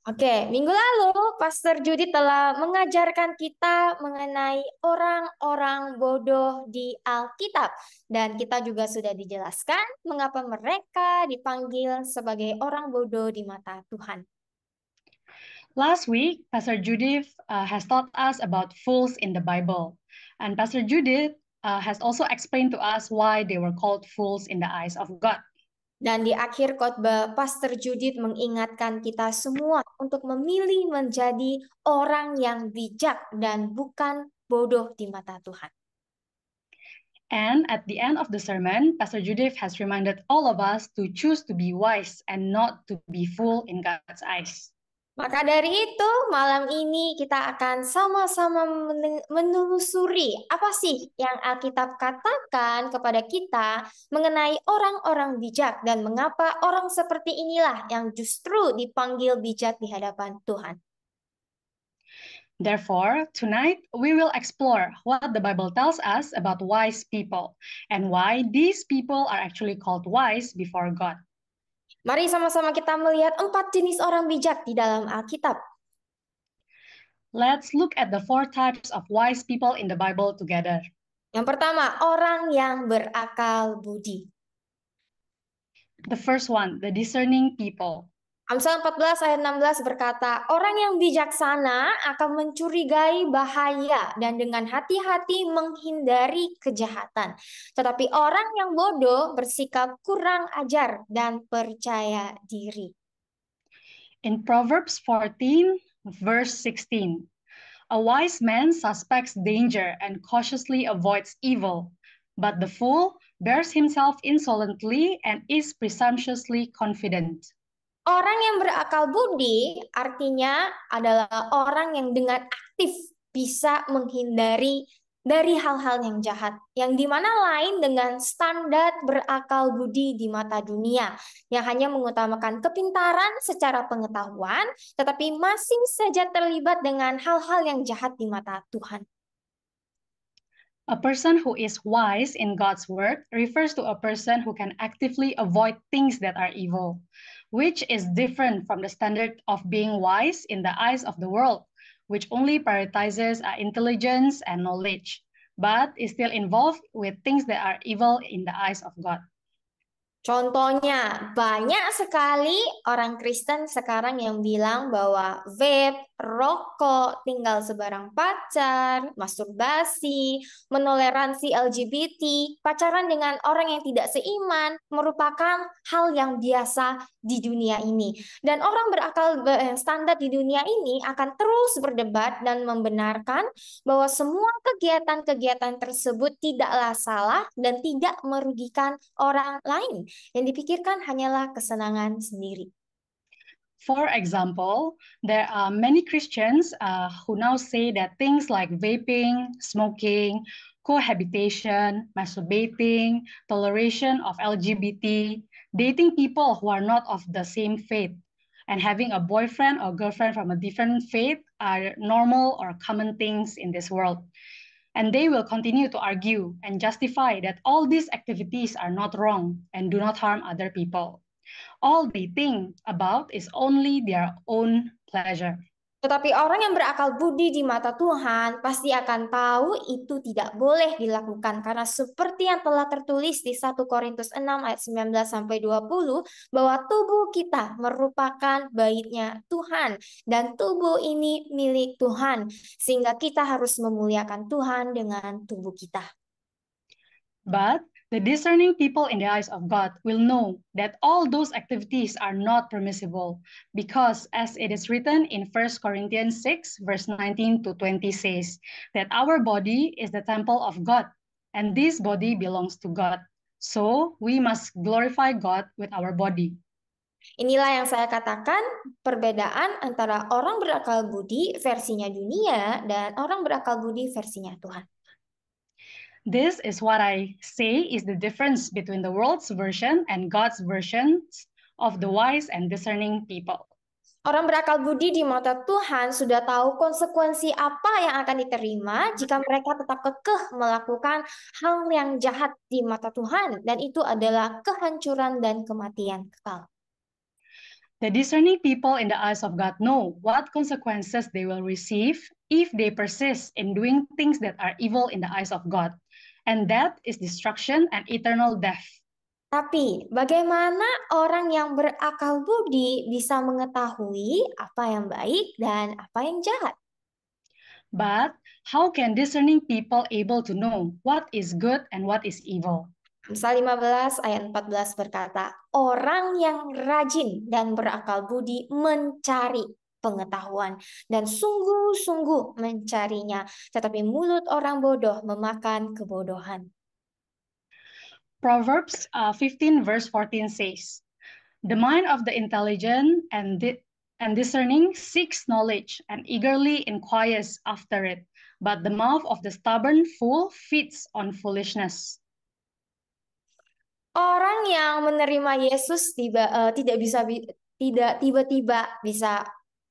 Oke, minggu lalu Pastor Judi telah mengajarkan kita mengenai orang-orang bodoh di Alkitab. Dan kita juga sudah dijelaskan mengapa mereka dipanggil sebagai orang bodoh di mata Tuhan. Last week, Pastor Judith has taught us about fools in the Bible. And Pastor Judith has also explained to us why they were called fools in the eyes of God. Dan di akhir khotbah, Pastor Judith mengingatkan kita semua untuk memilih menjadi orang yang bijak dan bukan bodoh di mata Tuhan. And at the end of the sermon, Pastor Judith has reminded all of us to choose to be wise and not to be fool in God's eyes. Maka dari itu, malam ini kita akan sama-sama menelusuri apa sih yang Alkitab katakan kepada kita mengenai orang-orang bijak dan mengapa orang seperti inilah yang justru dipanggil bijak di hadapan Tuhan. Therefore, tonight we will explore what the Bible tells us about wise people and why these people are actually called wise before God. Mari sama-sama kita melihat 4 jenis orang bijak di dalam Alkitab. Let's look at the 4 types of wise people in the Bible together. Yang pertama, orang yang berakal budi. The first one, the discerning people. Amsal 14 ayat 16 berkata, orang yang bijaksana akan mencurigai bahaya dan dengan hati-hati menghindari kejahatan. Tetapi orang yang bodoh bersikap kurang ajar dan percaya diri. In Proverbs 14, verse 16, a wise man suspects danger and cautiously avoids evil, but the fool bears himself insolently and is presumptuously confident. Orang yang berakal budi artinya adalah orang yang dengan aktif bisa menghindari dari hal-hal yang jahat. Yang dimana lain dengan standar berakal budi di mata dunia. Yang hanya mengutamakan kepintaran secara pengetahuan, tetapi masih saja terlibat dengan hal-hal yang jahat di mata Tuhan. A person who is wise in God's word refers to a person who can actively avoid things that are evil, which is different from the standard of being wise in the eyes of the world, which only prioritizes intelligence and knowledge, but is still involved with things that are evil in the eyes of God. Contohnya, banyak sekali orang Kristen sekarang yang bilang bahwa vape, rokok, tinggal sebarang pacar, masturbasi, menoleransi LGBT, pacaran dengan orang yang tidak seiman, merupakan hal yang biasa di dunia ini. Dan orang berakal standar di dunia ini akan terus berdebat dan membenarkan bahwa semua kegiatan-kegiatan tersebut tidaklah salah dan tidak merugikan orang lain. Yang dipikirkan hanyalah kesenangan sendiri. For example, there are many Christians who now say that things like vaping, smoking, cohabitation, masturbating, toleration of LGBT, dating people who are not of the same faith, and having a boyfriend or girlfriend from a different faith are normal or common things in this world. And they will continue to argue and justify that all these activities are not wrong and do not harm other people. All they think about is only their own pleasure. Tetapi orang yang berakal budi di mata Tuhan pasti akan tahu itu tidak boleh dilakukan karena seperti yang telah tertulis di 1 Korintus 6 ayat 19 sampai 20 bahwa tubuh kita merupakan baitnya Tuhan dan tubuh ini milik Tuhan sehingga kita harus memuliakan Tuhan dengan tubuh kita. But the discerning people in the eyes of God will know that all those activities are not permissible because as it is written in 1 Corinthians 6 verse 19 to 20 says that our body is the temple of God and this body belongs to God. So we must glorify God with our body. Inilah yang saya katakan perbedaan antara orang berakal budi versinya dunia dan orang berakal budi versinya Tuhan. This is what I say is the difference between the world's version and God's versions of the wise and discerning people. Orang berakal budi di mata Tuhan sudah tahu konsekuensi apa yang akan diterima jika mereka tetap kekeh melakukan hal yang jahat di mata Tuhan, dan itu adalah kehancuran dan kematian kekal. The discerning people in the eyes of God know what consequences they will receive if they persist in doing things that are evil in the eyes of God, and that is destruction and eternal death. Tapi bagaimana orang yang berakal budi bisa mengetahui apa yang baik dan apa yang jahat? But how can discerning people able to know what is good and what is evil? Amsal 15 ayat 14 berkata, orang yang rajin dan berakal budi mencari pengetahuan dan sungguh-sungguh mencarinya, tetapi mulut orang bodoh memakan kebodohan. Proverbs 15 verse 14 says, the mind of the intelligent and discerning seeks knowledge and eagerly inquires after it, but the mouth of the stubborn fool feeds on foolishness. Orang yang menerima Yesus tidak tiba-tiba bisa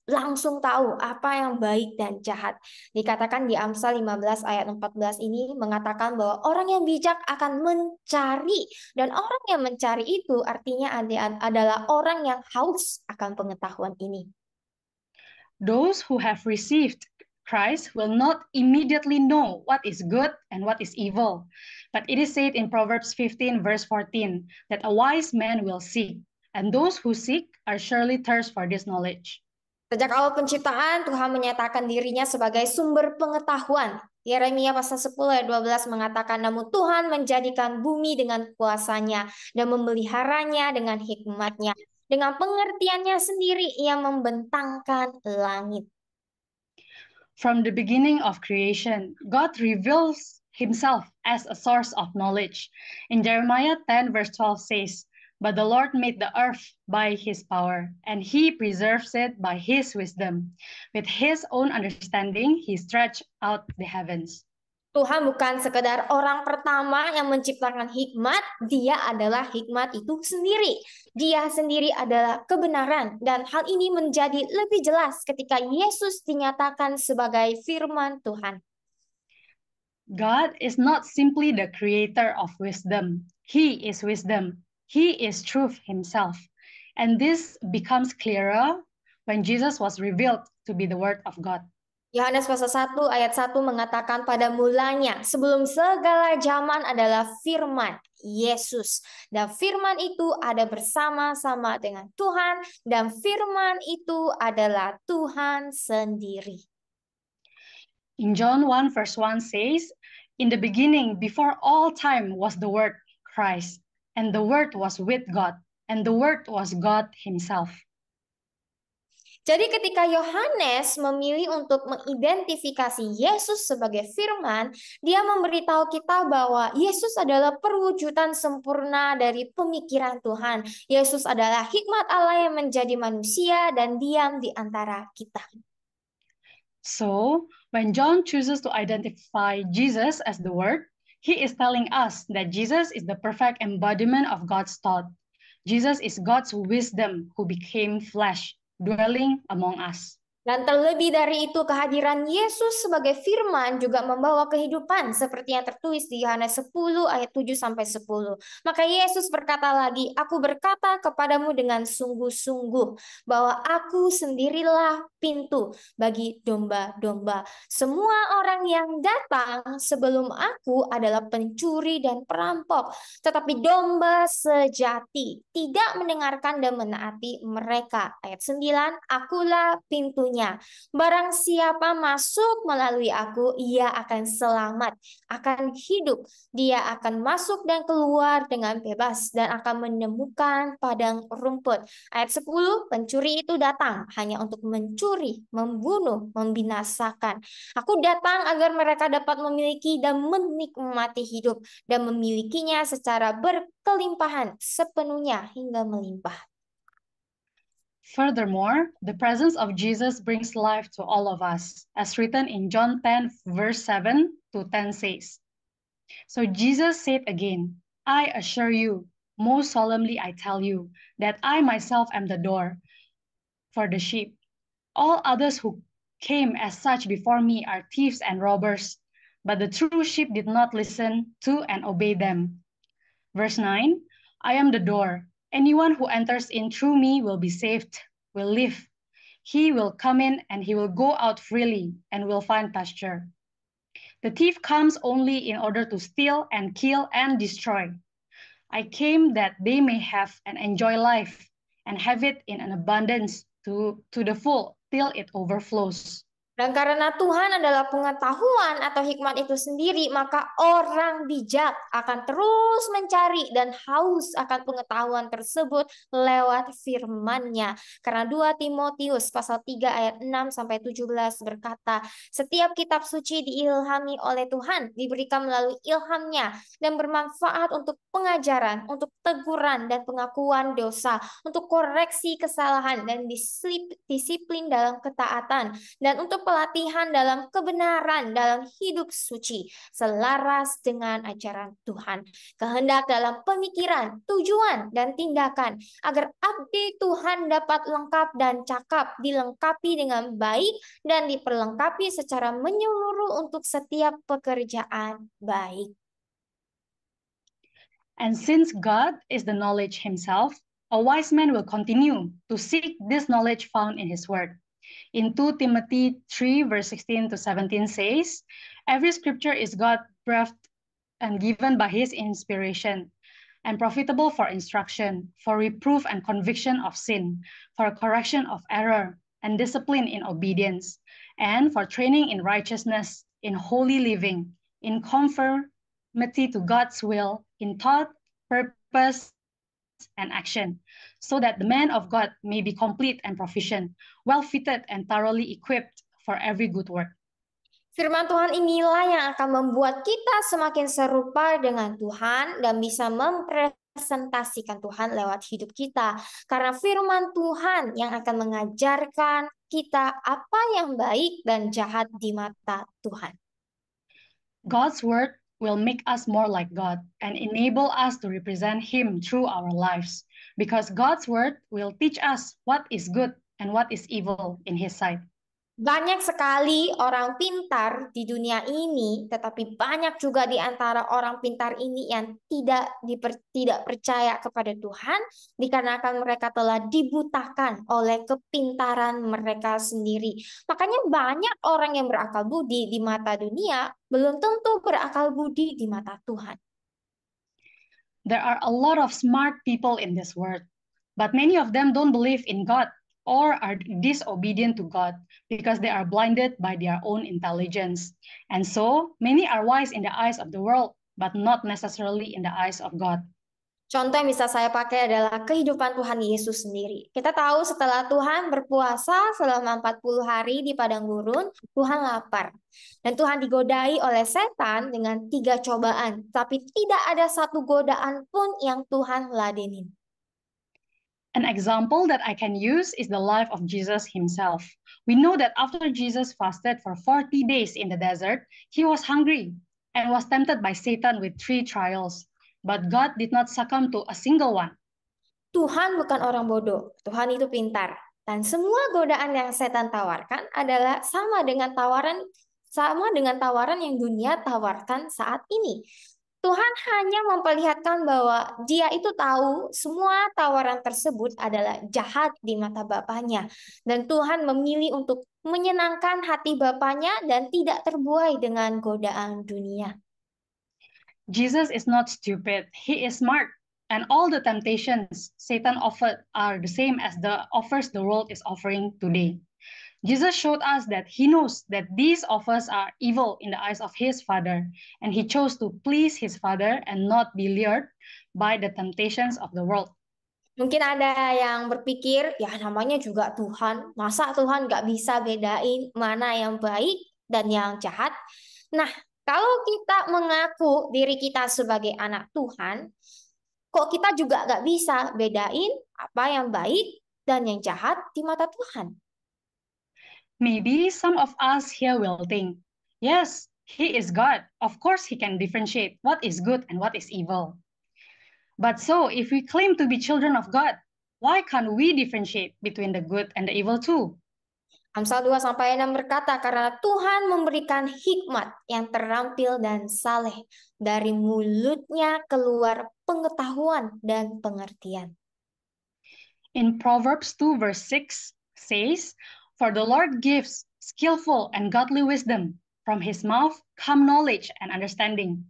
langsung tahu apa yang baik dan jahat. Dikatakan di Amsal 15 ayat 14 ini mengatakan bahwa orang yang bijak akan mencari, dan orang yang mencari itu artinya adalah orang yang haus akan pengetahuan ini. Those who have received Christ will not immediately know what is good and what is evil. But it is said in Proverbs 15 verse 14 that a wise man will seek, and those who seek are surely thirst for this knowledge. Sejak awal penciptaan, Tuhan menyatakan dirinya sebagai sumber pengetahuan. Yeremia pasal 10 ayat 12 mengatakan, namun Tuhan menjadikan bumi dengan kuasanya dan memeliharanya dengan hikmatnya. Dengan pengertiannya sendiri, ia membentangkan langit. From the beginning of creation, God reveals himself as a source of knowledge. In Jeremiah 10 verse 12 says, but the Lord made the earth by his power, and he preserves it by his wisdom. With his own understanding, he stretched out the heavens. Tuhan bukan sekedar orang pertama yang menciptakan hikmat, dia adalah hikmat itu sendiri. Dia sendiri adalah kebenaran, dan hal ini menjadi lebih jelas ketika Yesus dinyatakan sebagai firman Tuhan. God is not simply the creator of wisdom. He is wisdom. He is truth himself. And this becomes clearer when Jesus was revealed to be the word of God. Yohanes pasal 1 ayat 1 mengatakan pada mulanya sebelum segala zaman adalah firman Yesus. Dan firman itu ada bersama-sama dengan Tuhan, dan firman itu adalah Tuhan sendiri. In John 1 verse 1 says, in the beginning, before all time was the word, Christ, and the word was with God, and the word was God himself. Jadi ketika Yohanes memilih untuk mengidentifikasi Yesus sebagai firman, dia memberitahu kita bahwa Yesus adalah perwujudan sempurna dari pemikiran Tuhan. Yesus adalah hikmat Allah yang menjadi manusia dan diam di antara kita. So, when John chooses to identify Jesus as the Word, he is telling us that Jesus is the perfect embodiment of God's thought. Jesus is God's wisdom who became flesh, dwelling among us. Dan terlebih dari itu, kehadiran Yesus sebagai firman juga membawa kehidupan seperti yang tertulis di Yohanes 10 ayat 7-10. Maka Yesus berkata lagi, aku berkata kepadamu dengan sungguh-sungguh bahwa aku sendirilah pintu bagi domba-domba. Semua orang yang datang sebelum aku adalah pencuri dan perampok, tetapi domba sejati tidak mendengarkan dan menaati mereka. Ayat 9, akulah pintunya. Barang siapa masuk melalui aku, ia akan selamat, akan hidup. Dia akan masuk dan keluar dengan bebas dan akan menemukan padang rumput. Ayat 10, pencuri itu datang hanya untuk mencuri, membunuh, membinasakan. Aku datang agar mereka dapat memiliki dan menikmati hidup dan memilikinya secara berkelimpahan sepenuhnya hingga melimpah. Furthermore, the presence of Jesus brings life to all of us, as written in John 10, verse 7 to 10 says. So Jesus said again, I assure you, most solemnly I tell you, that I myself am the door for the sheep. All others who came as such before me are thieves and robbers, but the true sheep did not listen to and obey them. Verse 9, I am the door. Anyone who enters in through me will be saved, will live. He will come in and he will go out freely and will find pasture. The thief comes only in order to steal and kill and destroy. I came that they may have and enjoy life and have it in an abundance to the full till it overflows. Dan karena Tuhan adalah pengetahuan atau hikmat itu sendiri, maka orang bijak akan terus mencari dan haus akan pengetahuan tersebut lewat firman-Nya. Karena 2 Timotius pasal 3 ayat 6-17 berkata, setiap kitab suci diilhami oleh Tuhan, diberikan melalui ilham-Nya dan bermanfaat untuk pengajaran, untuk teguran dan pengakuan dosa, untuk koreksi kesalahan dan disiplin dalam ketaatan, dan untuk pelatihan dalam kebenaran dalam hidup suci, selaras dengan ajaran Tuhan. Kehendak dalam pemikiran, tujuan, dan tindakan, agar abdi Tuhan dapat lengkap dan cakap, dilengkapi dengan baik, dan diperlengkapi secara menyeluruh untuk setiap pekerjaan baik. And since God is the knowledge himself, a wise man will continue to seek this knowledge found in his word. In 2 Timothy 3, verse 16 to 17 says, every scripture is God-breathed and given by his inspiration, and profitable for instruction, for reproof and conviction of sin, for correction of error, and discipline in obedience, and for training in righteousness, in holy living, in conformity to God's will, in thought, purpose, and action, so that the man of God may be complete and proficient, well fitted and thoroughly equipped for every good work. Firman Tuhan inilah yang akan membuat kita semakin serupa dengan Tuhan dan bisa mempresentasikan Tuhan lewat hidup kita. Karena firman Tuhan yang akan mengajarkan kita apa yang baik dan jahat di mata Tuhan. God's word will make us more like God and enable us to represent him through our lives, because God's word will teach us what is good and what is evil in his sight. Banyak sekali orang pintar di dunia ini, tetapi banyak juga di antara orang pintar ini yang tidak percaya kepada Tuhan, dikarenakan mereka telah dibutakan oleh kepintaran mereka sendiri. Makanya banyak orang yang berakal budi di mata dunia, belum tentu berakal budi di mata Tuhan. There are a lot of smart people in this world, but many of them don't believe in God or are disobedient to God because they are blinded by their own intelligence. And so many are wise in the eyes of the world, but not necessarily in the eyes of God. Contoh yang bisa saya pakai adalah kehidupan Tuhan Yesus sendiri. Kita tahu setelah Tuhan berpuasa selama 40 hari di padang gurun, Tuhan lapar. Dan Tuhan digodai oleh setan dengan 3 cobaan. Tapi tidak ada satu godaan pun yang Tuhan ladenin. An example that I can use is the life of Jesus himself. We know that after Jesus fasted for 40 days in the desert, he was hungry and was tempted by Satan with 3 trials. But God did not succumb to a single one. Tuhan bukan orang bodoh, Tuhan itu pintar. Dan semua godaan yang setan tawarkan adalah sama dengan tawaran yang dunia tawarkan saat ini. Tuhan hanya memperlihatkan bahwa dia itu tahu semua tawaran tersebut adalah jahat di mata Bapaknya. Dan Tuhan memilih untuk menyenangkan hati Bapaknya dan tidak terbuai dengan godaan dunia. Jesus is not stupid, he is smart. And all the temptations Satan offered are the same as the offers the world is offering today. Jesus showed us that he knows that these offers are evil in the eyes of his Father, and he chose to please his Father and not be lured by the temptations of the world. Mungkin ada yang berpikir, ya namanya juga Tuhan, masa Tuhan nggak bisa bedain mana yang baik dan yang jahat? Nah, kalau kita mengaku diri kita sebagai anak Tuhan, kok kita juga nggak bisa bedain apa yang baik dan yang jahat di mata Tuhan? Maybe some of us here will think, yes, he is God. Of course, he can differentiate what is good and what is evil. But so, if we claim to be children of God, why can't we differentiate between the good and the evil too? Amsal 2-6 berkata, karena Tuhan memberikan hikmat yang terampil dan saleh, dari mulutnya keluar pengetahuan dan pengertian. In Proverbs 2 verse 6 says, "For the Lord gives skillful and godly wisdom. From his mouth come knowledge and understanding."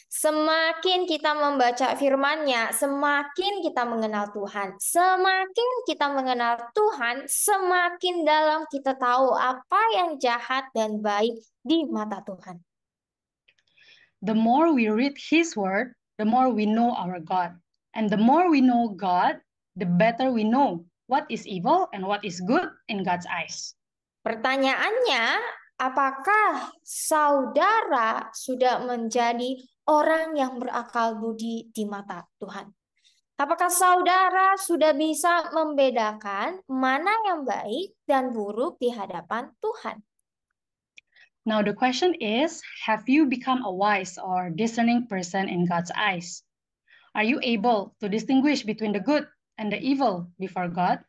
Semakin kita membaca firman-Nya, semakin kita mengenal Tuhan. Semakin kita mengenal Tuhan, semakin dalam kita tahu apa yang jahat dan baik di mata Tuhan. The more we read his word, the more we know our God. And the more we know God, the better we know what is evil and what is good in God's eyes. Pertanyaannya, apakah saudara sudah menjadi orang yang berakal budi di mata Tuhan? Apakah saudara sudah bisa membedakan mana yang baik dan buruk di hadapan Tuhan? Now the question is, have you become a wise or discerning person in God's eyes? Are you able to distinguish between the good and the evil before God?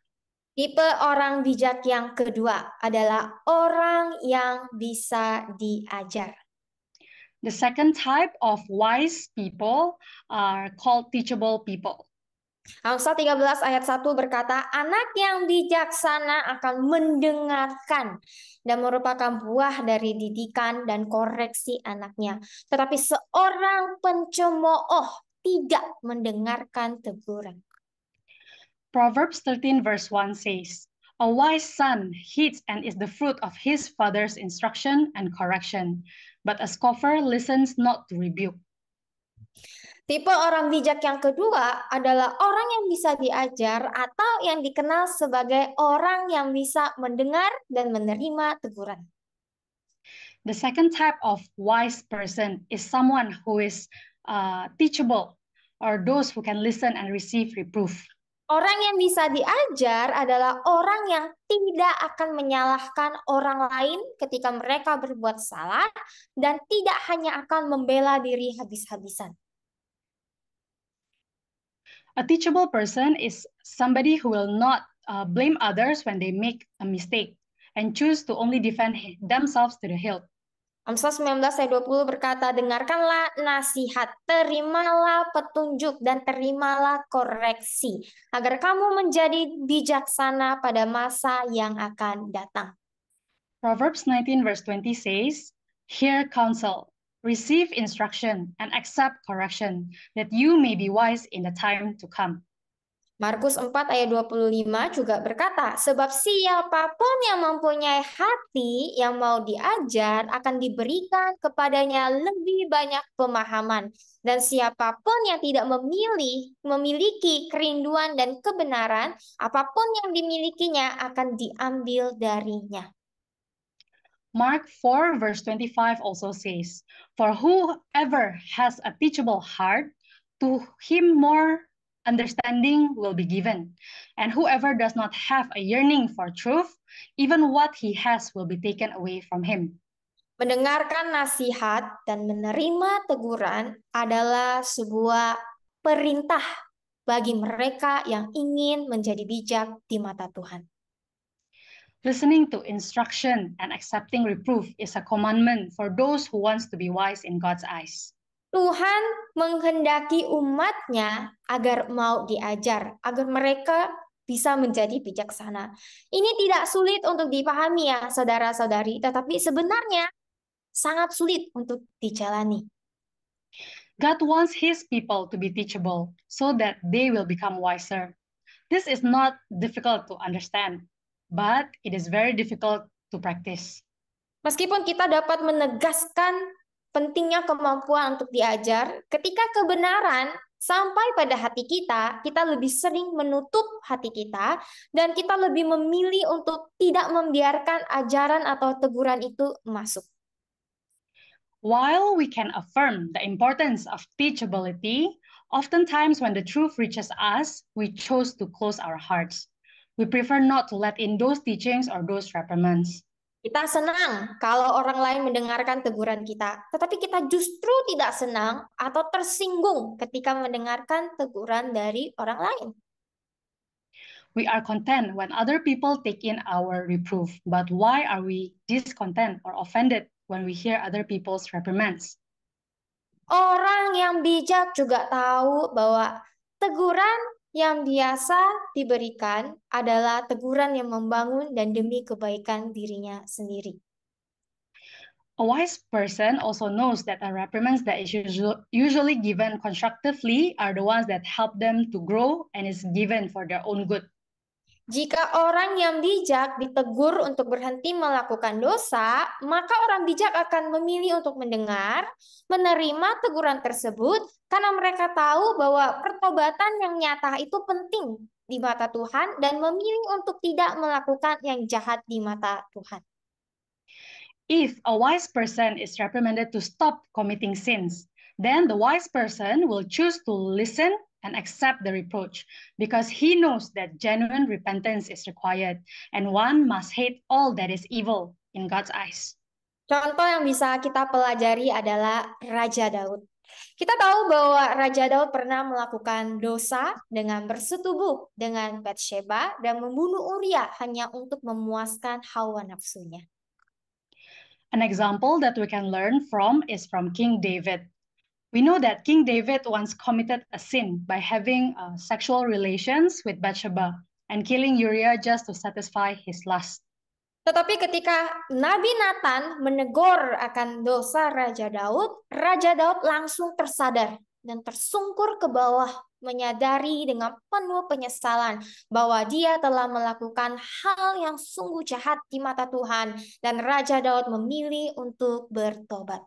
Tipe orang bijak yang kedua adalah orang yang bisa diajar. The second type of wise people are called teachable people. Amsal 13 ayat 1 berkata, anak yang bijaksana akan mendengarkan dan merupakan buah dari didikan dan koreksi anaknya. Tetapi seorang pencemooh tidak mendengarkan teguran. Proverbs 13 verse 1 says, "A wise son heeds and is the fruit of his father's instruction and correction, but a scoffer listens not to rebuke." Tipe orang bijak yang kedua adalah orang yang bisa diajar atau yang dikenal sebagai orang yang bisa mendengar dan menerima teguran. The second type of wise person is someone who is teachable, or those who can listen and receive reproof. Orang yang bisa diajar adalah orang yang tidak akan menyalahkan orang lain ketika mereka berbuat salah dan tidak hanya akan membela diri habis-habisan. A teachable person is somebody who will not blame others when they make a mistake and choose to only defend themselves to the hilt. Amsal 19 ayat 20 berkata, dengarkanlah nasihat, terimalah petunjuk, dan terimalah koreksi, agar kamu menjadi bijaksana pada masa yang akan datang. Proverbs 19 verse 20 says, "Hear counsel, receive instruction, and accept correction, that you may be wise in the time to come." Markus 4 ayat 25 juga berkata, sebab siapapun yang mempunyai hati yang mau diajar akan diberikan kepadanya lebih banyak pemahaman. Dan siapapun yang tidak memiliki kerinduan dan kebenaran, apapun yang dimilikinya akan diambil darinya. Mark 4 verse 25 also says, "For whoever has a teachable heart, to him more understanding will be given. And whoever does not have a yearning for truth, even what he has will be taken away from him." Mendengarkan nasihat dan menerima teguran adalah sebuah perintah bagi mereka yang ingin menjadi bijak di mata Tuhan. Listening to instruction and accepting reproof is a commandment for those who wants to be wise in God's eyes. Tuhan menghendaki umatnya agar mau diajar, agar mereka bisa menjadi bijaksana. Ini tidak sulit untuk dipahami ya saudara-saudari, tetapi sebenarnya sangat sulit untuk dijalani. God wants his people to be teachable so that they will become wiser. This is not difficult to understand, but it is very difficult to practice. Meskipun kita dapat menegaskan pentingnya kemampuan untuk diajar, ketika kebenaran sampai pada hati kita, kita lebih sering menutup hati kita, dan kita lebih memilih untuk tidak membiarkan ajaran atau teguran itu masuk. While we can affirm the importance of teachability, oftentimes when the truth reaches us, we chose to close our hearts. We prefer not to let in those teachings or those reprimands. Kita senang kalau orang lain mendengarkan teguran kita, tetapi kita justru tidak senang atau tersinggung ketika mendengarkan teguran dari orang lain. We are content when other people take in our reproof, but why are we discontent or offended when we hear other people's reprimands? Orang yang bijak juga tahu bahwa teguran Yang biasa diberikan adalah teguran yang membangun dan demi kebaikan dirinya sendiri. A wise person also knows that the reprimands that is usually given constructively are the ones that help them to grow and is given for their own good. Jika orang yang bijak ditegur untuk berhenti melakukan dosa, maka orang bijak akan memilih untuk mendengar, menerima teguran tersebut, karena mereka tahu bahwa pertobatan yang nyata itu penting di mata Tuhan dan memilih untuk tidak melakukan yang jahat di mata Tuhan. If a wise person is reprimanded to stop committing sins, then the wise person will choose to listen and accept the reproach because he knows that genuine repentance is required and one must hate all that is evil in God's eyes. Contoh yang bisa kita pelajari adalah Raja Daud. Kita tahu bahwa Raja Daud pernah melakukan dosa dengan bersetubuh dengan Batsheba dan membunuh Uria hanya untuk memuaskan hawa nafsunya. An example that we can learn from is from King David. We know that King David once committed a sin by having sexual relations with Bathsheba and killing Uriah just to satisfy his lust. Tetapi ketika Nabi Nathan menegur akan dosa Raja Daud langsung tersadar dan tersungkur ke bawah, menyadari dengan penuh penyesalan bahwa dia telah melakukan hal yang sungguh jahat di mata Tuhan, dan Raja Daud memilih untuk bertobat.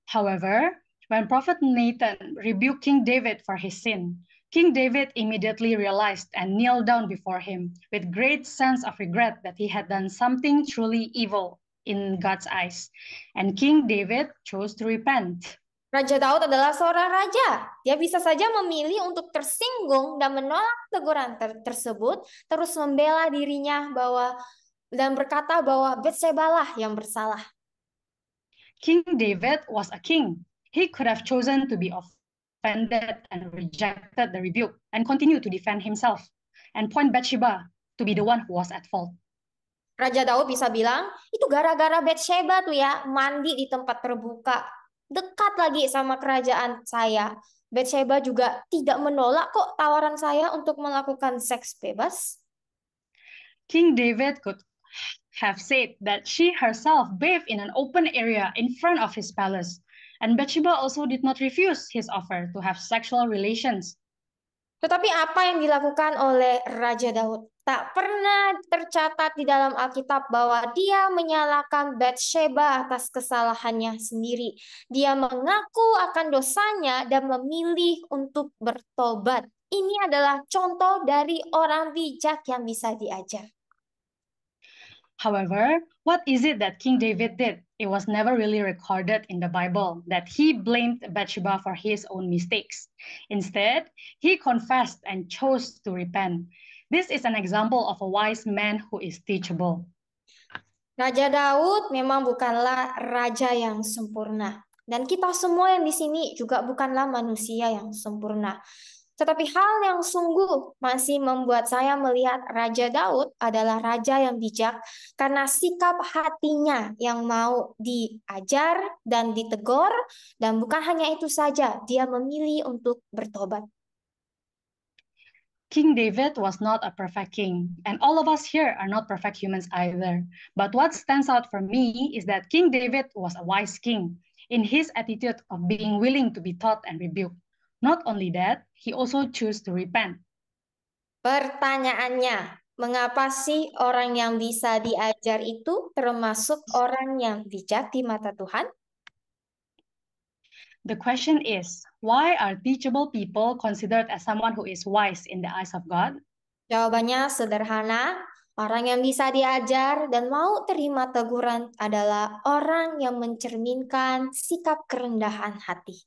However, when Prophet Nathan rebuked King David for his sin, King David immediately realized and kneeled down before him with great sense of regret that he had done something truly evil in God's eyes. And King David chose to repent. Raja Daud adalah seorang raja. Dia bisa saja memilih untuk tersinggung dan menolak teguran tersebut, terus membela dirinya dan berkata bahwa Batsheba yang bersalah. King David was a king. He could have chosen to be offended and rejected the rebuke and continue to defend himself and point Bathsheba to be the one who was at fault. Raja Daud bisa bilang, itu gara-gara Batsheba tuh ya, mandi di tempat terbuka. Dekat lagi sama kerajaan saya. Batsheba juga tidak menolak kok tawaran saya untuk melakukan seks bebas. King David could have said that she herself bathed in an open area in front of his palace, and Bathsheba also did not refuse his offer to have sexual relations. Tetapi apa yang dilakukan oleh Raja Daud? Tak pernah tercatat di dalam Alkitab bahwa dia menyalahkan Batsheba atas kesalahannya sendiri. Dia mengaku akan dosanya dan memilih untuk bertobat. Ini adalah contoh dari orang bijak yang bisa diajar. However, what is it that King David did? It was never really recorded in the Bible that he blamed Bathsheba for his own mistakes. Instead, he confessed and chose to repent. This is an example of a wise man who is teachable. Raja Daud memang bukanlah raja yang sempurna. Dan kita semua yang di sini juga bukanlah manusia yang sempurna. Tetapi hal yang sungguh masih membuat saya melihat Raja Daud adalah raja yang bijak karena sikap hatinya yang mau diajar dan ditegur, dan bukan hanya itu saja, dia memilih untuk bertobat. King David was not a perfect king, and all of us here are not perfect humans either. But what stands out for me is that King David was a wise king in his attitude of being willing to be taught and rebuked. Not only that, he also chose to repent. Pertanyaannya, mengapa sih orang yang bisa diajar itu termasuk orang yang bijak di mata Tuhan? The question is, why are teachable people considered as someone who is wise in the eyes of God? Jawabannya sederhana, orang yang bisa diajar dan mau terima teguran adalah orang yang mencerminkan sikap kerendahan hati.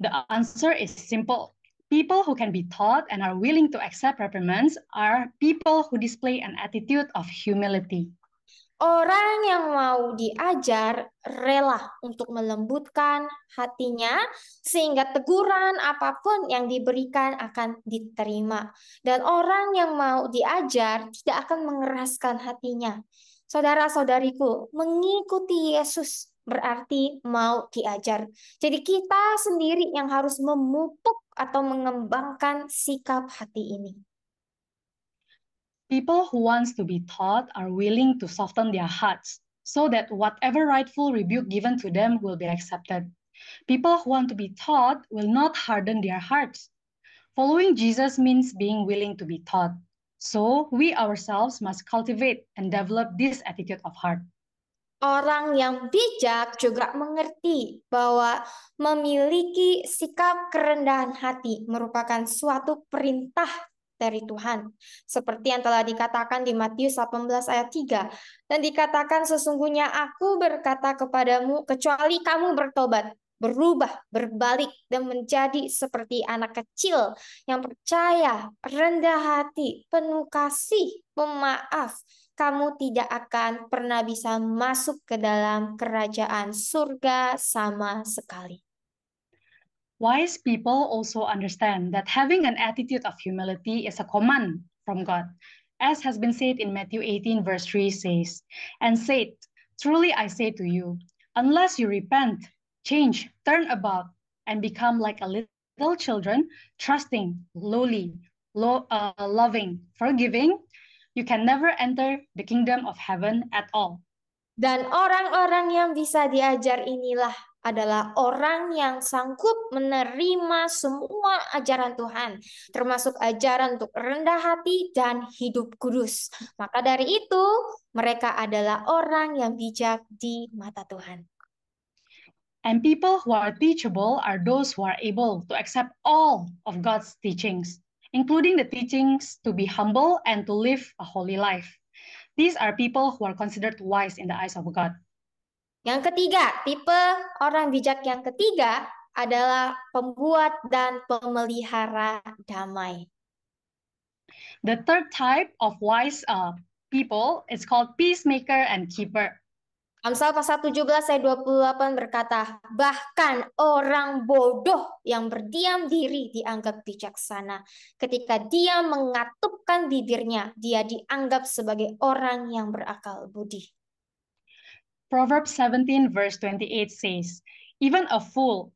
The answer is simple. People who can be taught and are willing to accept reprimands are people who display an attitude of humility. Orang yang mau diajar rela untuk melembutkan hatinya sehingga teguran apapun yang diberikan akan diterima. Dan orang yang mau diajar tidak akan mengeraskan hatinya. Saudara-saudariku, mengikuti Yesus berarti mau diajar. Jadi kita sendiri yang harus memupuk atau mengembangkan sikap hati ini. People who wants to be taught are willing to soften their hearts so that whatever rightful rebuke given to them will be accepted. People who want to be taught will not harden their hearts. Following Jesus means being willing to be taught. So we ourselves must cultivate and develop this attitude of heart. Orang yang bijak juga mengerti bahwa memiliki sikap kerendahan hati merupakan suatu perintah dari Tuhan. Seperti yang telah dikatakan di Matius 18 ayat 3. Dan dikatakan sesungguhnya aku berkata kepadamu kecuali kamu bertobat, berubah, berbalik, dan menjadi seperti anak kecil yang percaya, rendah hati, penuh kasih, pemaaf, kamu tidak akan pernah bisa masuk ke dalam kerajaan surga sama sekali. Wise people also understand that having an attitude of humility is a command from God. As has been said in Matthew 18, verse 3 says, and said, truly I say to you, unless you repent, change, turn about, and become like a little children, trusting, lowly, loving, forgiving, you can never enter the kingdom of heaven at all. Dan orang-orang yang bisa diajar inilah adalah orang yang sanggup menerima semua ajaran Tuhan, termasuk ajaran untuk rendah hati dan hidup kudus. Maka dari itu, mereka adalah orang yang bijak di mata Tuhan. And people who are teachable are those who are able to accept all of God's teachings, including the teachings to be humble and to live a holy life. These are people who are considered wise in the eyes of God. Yang ketiga, tipe orang bijak yang ketiga adalah pembuat dan pemelihara damai. The third type of wise people is called peacemaker and keeper. Amsal pasal 17 ayat 28 berkata, bahkan orang bodoh yang berdiam diri dianggap bijaksana. Ketika dia mengatupkan bibirnya, dia dianggap sebagai orang yang berakal budi. Proverbs 17 verse 28 says, even a fool,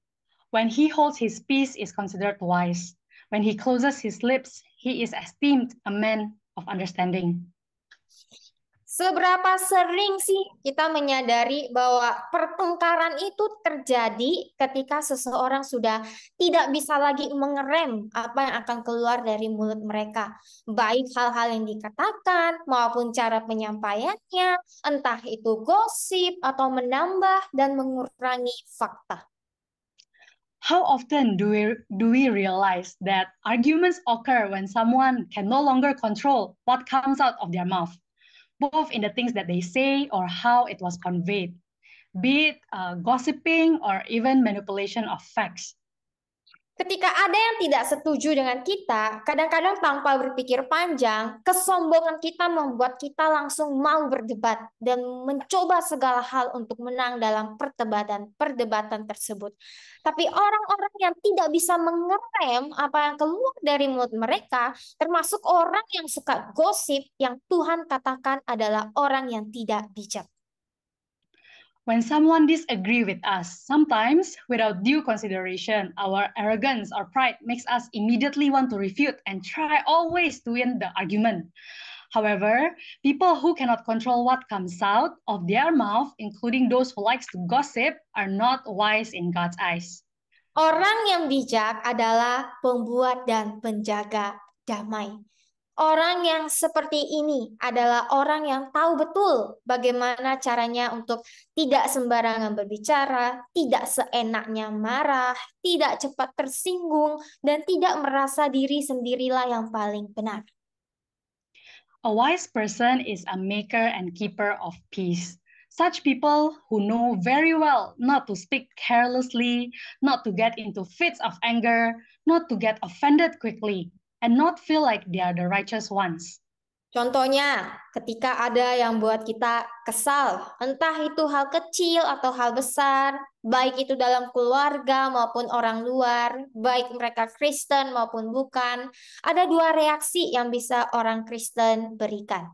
when he holds his peace, is considered wise. When he closes his lips, he is esteemed a man of understanding. Seberapa sering sih kita menyadari bahwa pertengkaran itu terjadi ketika seseorang sudah tidak bisa lagi mengerem apa yang akan keluar dari mulut mereka, baik hal-hal yang dikatakan maupun cara penyampaiannya, entah itu gosip atau menambah dan mengurangi fakta. How often do we realize that arguments occur when someone can no longer control what comes out of their mouth, both in the things that they say or how it was conveyed, be it gossiping or even manipulation of facts. Ketika ada yang tidak setuju dengan kita, kadang-kadang tanpa berpikir panjang, kesombongan kita membuat kita langsung mau berdebat dan mencoba segala hal untuk menang dalam perdebatan tersebut. Tapi orang-orang yang tidak bisa mengerem apa yang keluar dari mulut mereka, termasuk orang yang suka gosip, yang Tuhan katakan adalah orang yang tidak bijak. When someone disagrees with us, sometimes without due consideration, our arrogance or pride makes us immediately want to refute and try always to win the argument. However, people who cannot control what comes out of their mouth, including those who likes to gossip, are not wise in God's eyes. Orang yang bijak adalah pembuat dan penjaga damai. Orang yang seperti ini adalah orang yang tahu betul bagaimana caranya untuk tidak sembarangan berbicara, tidak seenaknya marah, tidak cepat tersinggung, dan tidak merasa diri sendirilah yang paling benar. A wise person is a maker and keeper of peace. Such people who know very well not to speak carelessly, not to get into fits of anger, not to get offended quickly, and not feel like they are the righteous ones. Contohnya, ketika ada yang buat kita kesal, entah itu hal kecil atau hal besar, baik itu dalam keluarga maupun orang luar, baik mereka Kristen maupun bukan, ada dua reaksi yang bisa orang Kristen berikan.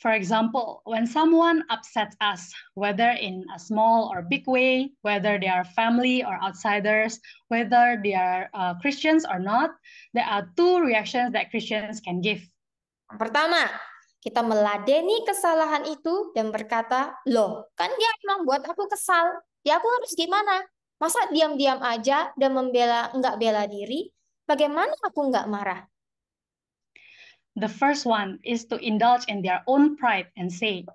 For example, when someone upsets us, whether in a small or big way, whether they are family or outsiders, whether they are Christians or not, there are two reactions that Christians can give. Yang pertama, kita meladeni kesalahan itu dan berkata, loh, kan dia emang buat aku kesal. Ya aku harus gimana? Masa diam-diam aja dan nggak bela diri? Bagaimana aku nggak marah? The first one is to indulge in their own pride and say,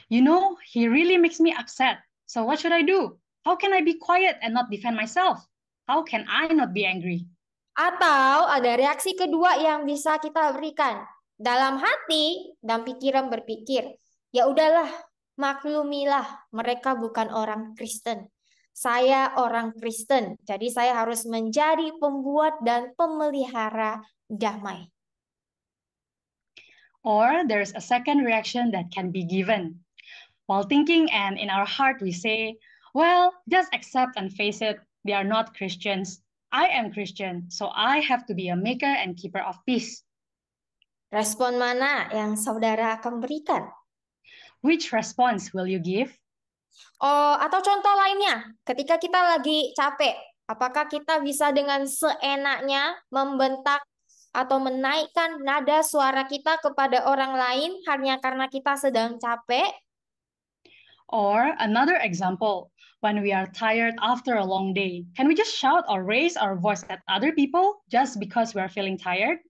you know, he really makes me upset. So what should I do? How can I be quiet and not defend myself? How can I not be angry? Atau ada reaksi kedua yang bisa kita berikan. Dalam hati dan pikiran berpikir, ya udahlah, maklumilah, mereka bukan orang Kristen. Saya orang Kristen, jadi saya harus menjadi pembuat dan pemelihara damai. Or there's a second reaction that can be given. While thinking and in our heart we say, well, just accept and face it, they are not Christians. I am Christian, so I have to be a maker and keeper of peace. Respon mana yang saudara akan berikan? Which response will you give? Oh, atau contoh lainnya, ketika kita lagi capek, apakah kita bisa dengan seenaknya membentak atau menaikkan nada suara kita kepada orang lain hanya karena kita sedang capek? Or another example, when we are tired after a long day, can we just shout or raise our voice at other people just because we are feeling tired?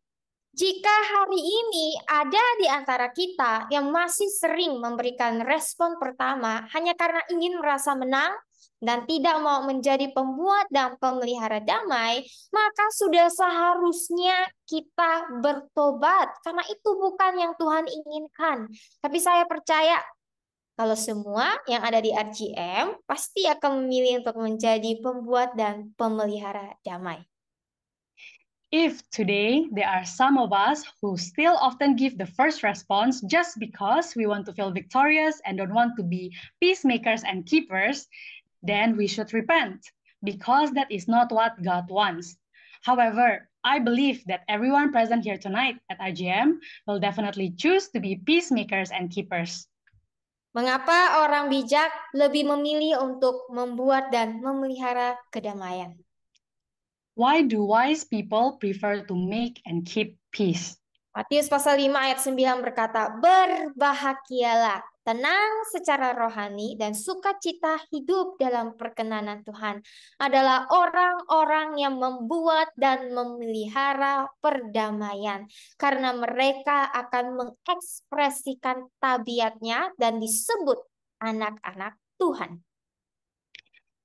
Jika hari ini ada di antara kita yang masih sering memberikan respon pertama hanya karena ingin merasa menang dan tidak mau menjadi pembuat dan pemelihara damai, maka sudah seharusnya kita bertobat karena itu bukan yang Tuhan inginkan. Tapi saya percaya kalau semua yang ada di RGM pasti akan memilih untuk menjadi pembuat dan pemelihara damai. If today there are some of us who still often give the first response just because we want to feel victorious and don't want to be peacemakers and keepers, then we should repent, because that is not what God wants. However, I believe that everyone present here tonight at IGM will definitely choose to be peacemakers and keepers. Mengapa orang bijak lebih memilih untuk membuat dan memelihara kedamaian? Why do wise people prefer to make and keep peace? Matius pasal 5 ayat 9 berkata, berbahagialah, tenang secara rohani dan sukacita hidup dalam perkenanan Tuhan adalah orang-orang yang membuat dan memelihara perdamaian karena mereka akan mengekspresikan tabiatnya dan disebut anak-anak Tuhan.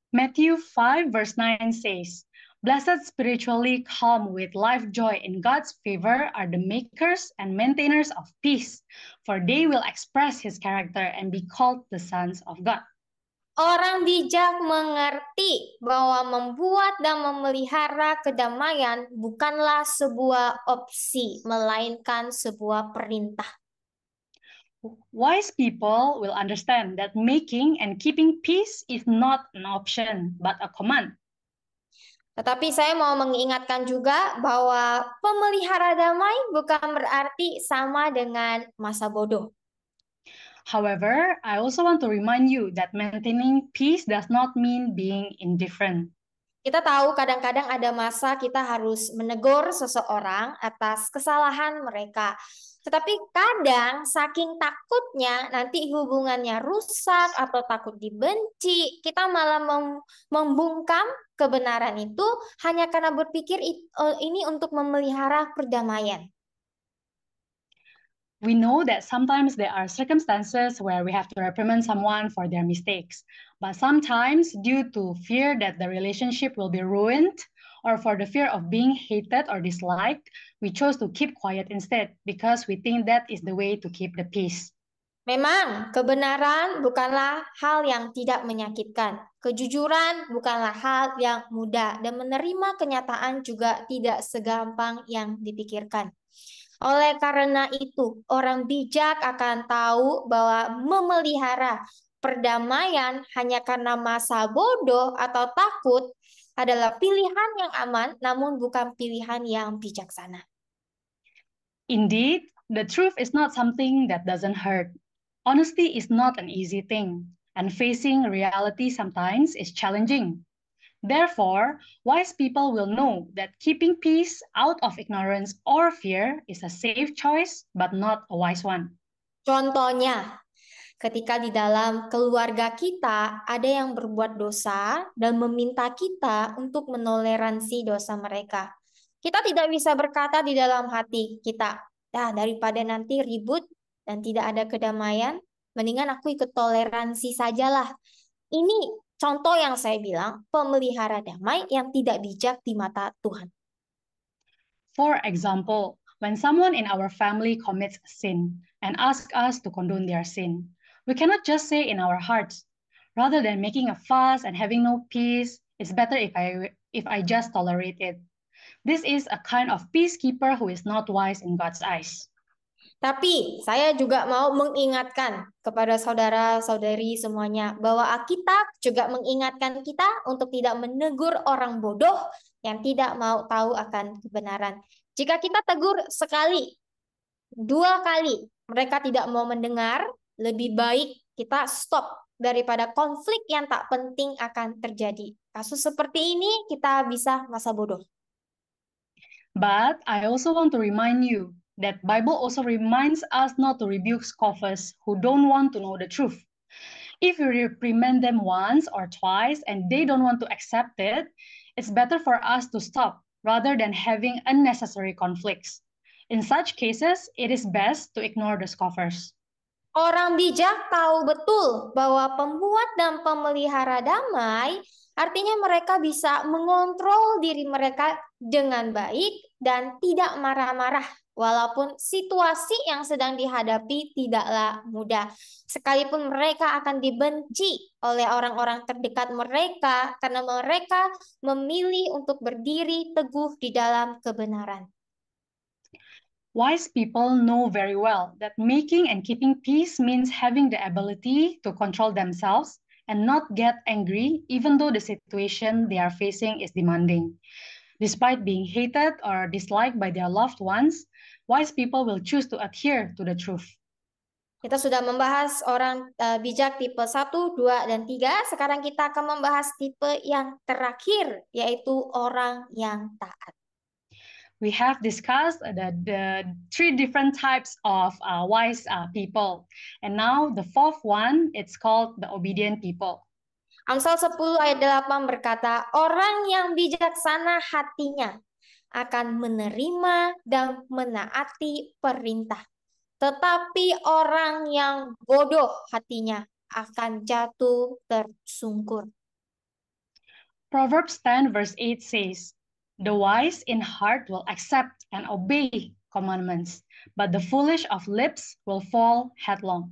Matthew 5 verse 9 says, blessed spiritually calm with life joy in God's favor are the makers and maintainers of peace, for they will express his character and be called the sons of God. Orang bijak mengerti bahwa membuat dan memelihara kedamaian bukanlah sebuah opsi, melainkan sebuah perintah. Wise people will understand that making and keeping peace is not an option, but a command. Tetapi saya mau mengingatkan juga bahwa pemelihara damai bukan berarti sama dengan masa bodoh. However, I also want to remind you that maintaining peace does not mean being indifferent. Kita tahu kadang-kadang ada masa kita harus menegur seseorang atas kesalahan mereka. Tetapi kadang saking takutnya nanti hubungannya rusak atau takut dibenci, kita malah membungkam kebenaran itu hanya karena berpikir ini untuk memelihara perdamaian. We know that sometimes there are circumstances where we have to reprimand someone for their mistakes, but sometimes due to fear that the relationship will be ruined or for the fear of being hated or disliked, we chose to keep quiet instead because we think that is the way to keep the peace. Memang kebenaran bukanlah hal yang tidak menyakitkan. Kejujuran bukanlah hal yang mudah dan menerima kenyataan juga tidak segampang yang dipikirkan. Oleh karena itu, orang bijak akan tahu bahwa memelihara perdamaian hanya karena masa bodoh atau takut adalah pilihan yang aman, namun bukan pilihan yang bijaksana. Indeed, the truth is not something that doesn't hurt. Honesty is not an easy thing, and facing reality sometimes is challenging. Therefore, wise people will know that keeping peace out of ignorance or fear is a safe choice, but not a wise one. Contohnya, ketika di dalam keluarga kita ada yang berbuat dosa dan meminta kita untuk menoleransi dosa mereka. Kita tidak bisa berkata di dalam hati kita, daripada nanti ribut dan tidak ada kedamaian, mendingan aku ikut toleransi sajalah. Ini contoh yang saya bilang, pemelihara damai yang tidak bijak di mata Tuhan. For example, when someone in our family commits sin and asks us to condone their sin, we cannot just say in our hearts, rather than making a fuss and having no peace, it's better if I just tolerate it. This is a kind of peacekeeper who is not wise in God's eyes. Tapi saya juga mau mengingatkan kepada saudara-saudari semuanya bahwa Alkitab juga mengingatkan kita untuk tidak menegur orang bodoh yang tidak mau tahu akan kebenaran. Jika kita tegur sekali, 2 kali, mereka tidak mau mendengar, lebih baik kita stop daripada konflik yang tak penting akan terjadi. Kasus seperti ini kita bisa masa bodoh. But I also want to remind you that Bible also reminds us not to rebuke scoffers who don't want to know the truth. If you reprimand them once or twice and they don't want to accept it, it's better for us to stop rather than having unnecessary conflicts. In such cases, it is best to ignore the scoffers. Orang bijak tahu betul bahwa pembuat dan pemelihara damai artinya mereka bisa mengontrol diri mereka dengan baik dan tidak marah-marah walaupun situasi yang sedang dihadapi tidaklah mudah. Sekalipun mereka akan dibenci oleh orang-orang terdekat mereka karena mereka memilih untuk berdiri teguh di dalam kebenaran. Wise people know very well that making and keeping peace means having the ability to control themselves and not get angry even though the situation they are facing is demanding. Despite being hated or disliked by their loved ones, wise people will choose to adhere to the truth. Kita sudah membahas orang bijak tipe 1, 2, dan 3. Sekarang kita akan membahas tipe yang terakhir, yaitu orang yang taat. We have discussed the 3 different types of wise people. And now the 4th one, it's called the obedient people. Amsal 10 ayat 8 berkata, orang yang bijaksana hatinya akan menerima dan menaati perintah. Tetapi orang yang bodoh hatinya akan jatuh tersungkur. Proverbs 10 verse 8 says, the wise in heart will accept and obey commandments, but the foolish of lips will fall headlong.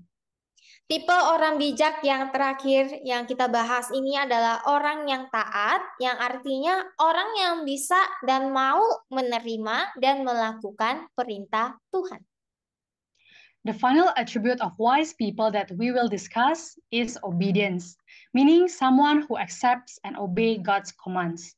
Tipe orang bijak yang terakhir yang kita bahas ini adalah orang yang taat, yang artinya orang yang bisa dan mau menerima dan melakukan perintah Tuhan. The final attribute of wise people that we will discuss is obedience, meaning someone who accepts and obeys God's commands.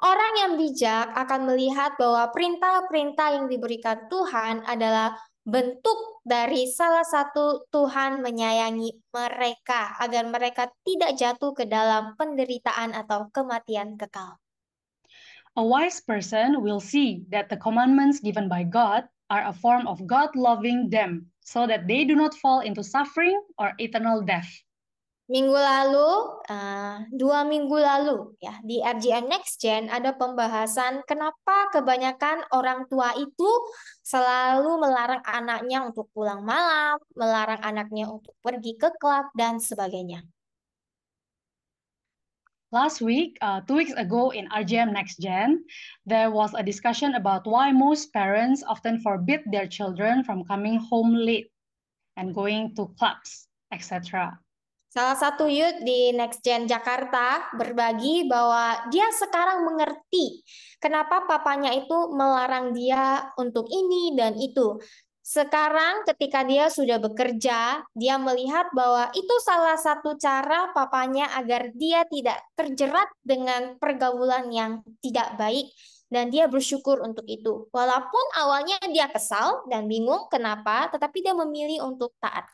Orang yang bijak akan melihat bahwa perintah-perintah yang diberikan Tuhan adalah bentuk dari salah satu Tuhan menyayangi mereka agar mereka tidak jatuh ke dalam penderitaan atau kematian kekal. A wise person will see that the commandments given by God are a form of God loving them so that they do not fall into suffering or eternal death. Minggu lalu, 2 minggu lalu ya di RGM Next Gen ada pembahasan kenapa kebanyakan orang tua itu selalu melarang anaknya untuk pulang malam, melarang anaknya untuk pergi ke klub dan sebagainya. Last week, 2 weeks ago in RGM Next Gen, there was a discussion about why most parents often forbid their children from coming home late and going to clubs, etc. Salah satu youth di Next Gen Jakarta berbagi bahwa dia sekarang mengerti kenapa papanya itu melarang dia untuk ini dan itu. Sekarang ketika dia sudah bekerja, dia melihat bahwa itu salah satu cara papanya agar dia tidak terjerat dengan pergaulan yang tidak baik. Dan dia bersyukur untuk itu. Walaupun awalnya dia kesal dan bingung kenapa, tetapi dia memilih untuk taat.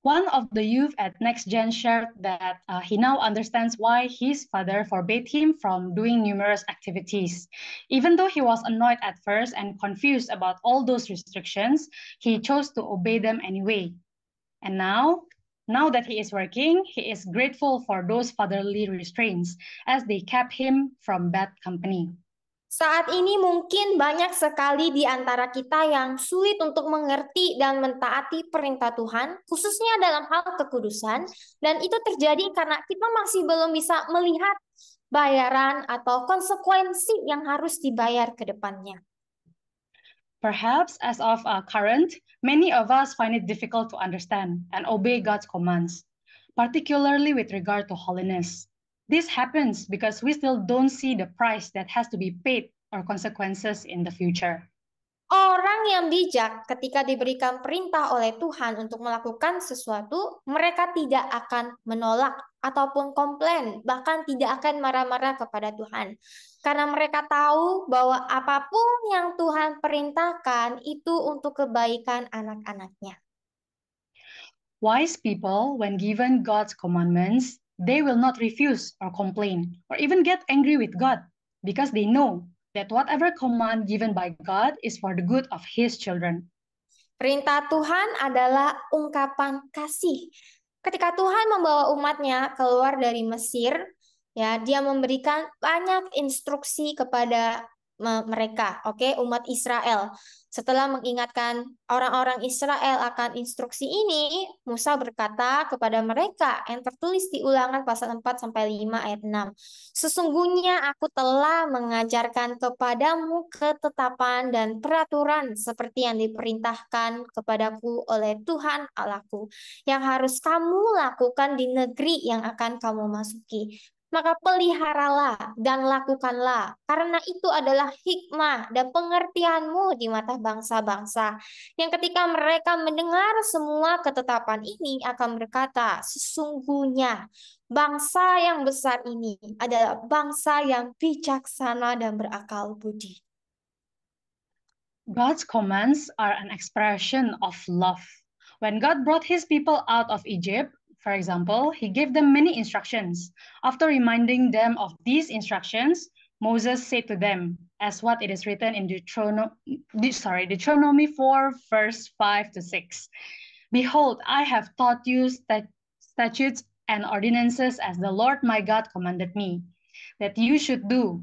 One of the youth at Next Gen shared that he now understands why his father forbade him from doing numerous activities. Even though he was annoyed at first and confused about all those restrictions, he chose to obey them anyway. And now that he is working, he is grateful for those fatherly restraints as they kept him from bad company. Saat ini mungkin banyak sekali di antara kita yang sulit untuk mengerti dan mentaati perintah Tuhan, khususnya dalam hal kekudusan, dan itu terjadi karena kita masih belum bisa melihat bayaran atau konsekuensi yang harus dibayar ke depannya. Perhaps as of current, many of us find it difficult to understand and obey God's commands, particularly with regard to holiness. This happens because we still don't see the price that has to be paid or consequences in the future. Orang yang bijak ketika diberikan perintah oleh Tuhan untuk melakukan sesuatu, mereka tidak akan menolak ataupun komplain, bahkan tidak akan marah-marah kepada Tuhan. Karena mereka tahu bahwa apapun yang Tuhan perintahkan itu untuk kebaikan anak-anaknya. Wise people, when given God's commandments, they will not refuse or complain or even get angry with God because they know that whatever command given by God is for the good of His children. Perintah Tuhan adalah ungkapan kasih. Ketika Tuhan membawa umatnya keluar dari Mesir, ya, dia memberikan banyak instruksi kepada mereka, oke, umat Israel. Setelah mengingatkan orang-orang Israel akan instruksi ini, Musa berkata kepada mereka yang tertulis di Ulangan pasal 4 sampai 5 ayat 6. Sesungguhnya aku telah mengajarkan kepadamu ketetapan dan peraturan seperti yang diperintahkan kepadaku oleh Tuhan Allahku, yang harus kamu lakukan di negeri yang akan kamu masuki. Maka peliharalah dan lakukanlah, karena itu adalah hikmah dan pengertianmu di mata bangsa-bangsa, yang ketika mereka mendengar semua ketetapan ini akan berkata, sesungguhnya bangsa yang besar ini adalah bangsa yang bijaksana dan berakal budi. God's commands are an expression of love. When God brought His people out of Egypt, for example, He gave them many instructions. After reminding them of these instructions, Moses said to them, as what it is written in Deuteronomy 4, verse 5 to 6. Behold, I have taught you statutes and ordinances as the Lord my God commanded me, that you should do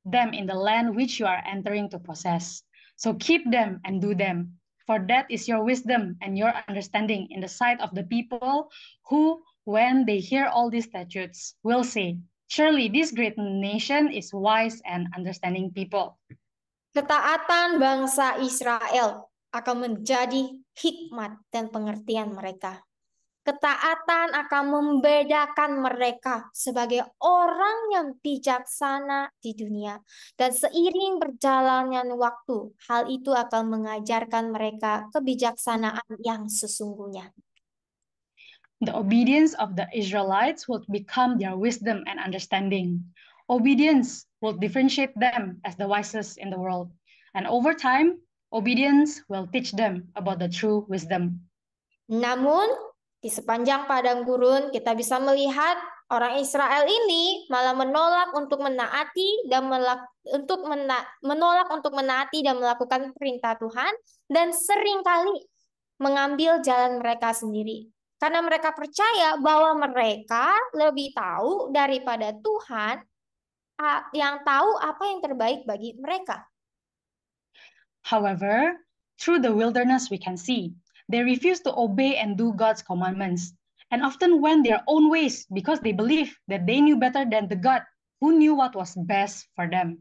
them in the land which you are entering to possess. So keep them and do them, for that is your wisdom and your understanding in the sight of the people who, when they hear all these statutes, will say, surely this great nation is wise and understanding people. Ketaatan bangsa Israel akan menjadi hikmat dan pengertian mereka. Ketaatan akan membedakan mereka sebagai orang yang bijaksana di dunia. Dan seiring berjalannya waktu, hal itu akan mengajarkan mereka kebijaksanaan yang sesungguhnya. The obedience of the Israelites would become their wisdom and understanding. Obedience will differentiate them as the wisest in the world. And over time, obedience will teach them about the true wisdom. Namun, di sepanjang padang gurun kita bisa melihat orang Israel ini malah menolak untuk menaati dan menolak untuk menaati dan melakukan perintah Tuhan, dan seringkali mengambil jalan mereka sendiri. Karena mereka percaya bahwa mereka lebih tahu daripada Tuhan yang tahu apa yang terbaik bagi mereka. However, through the wilderness we can see, they refuse to obey and do God's commandments, and often went their own ways because they believed that they knew better than the God who knew what was best for them.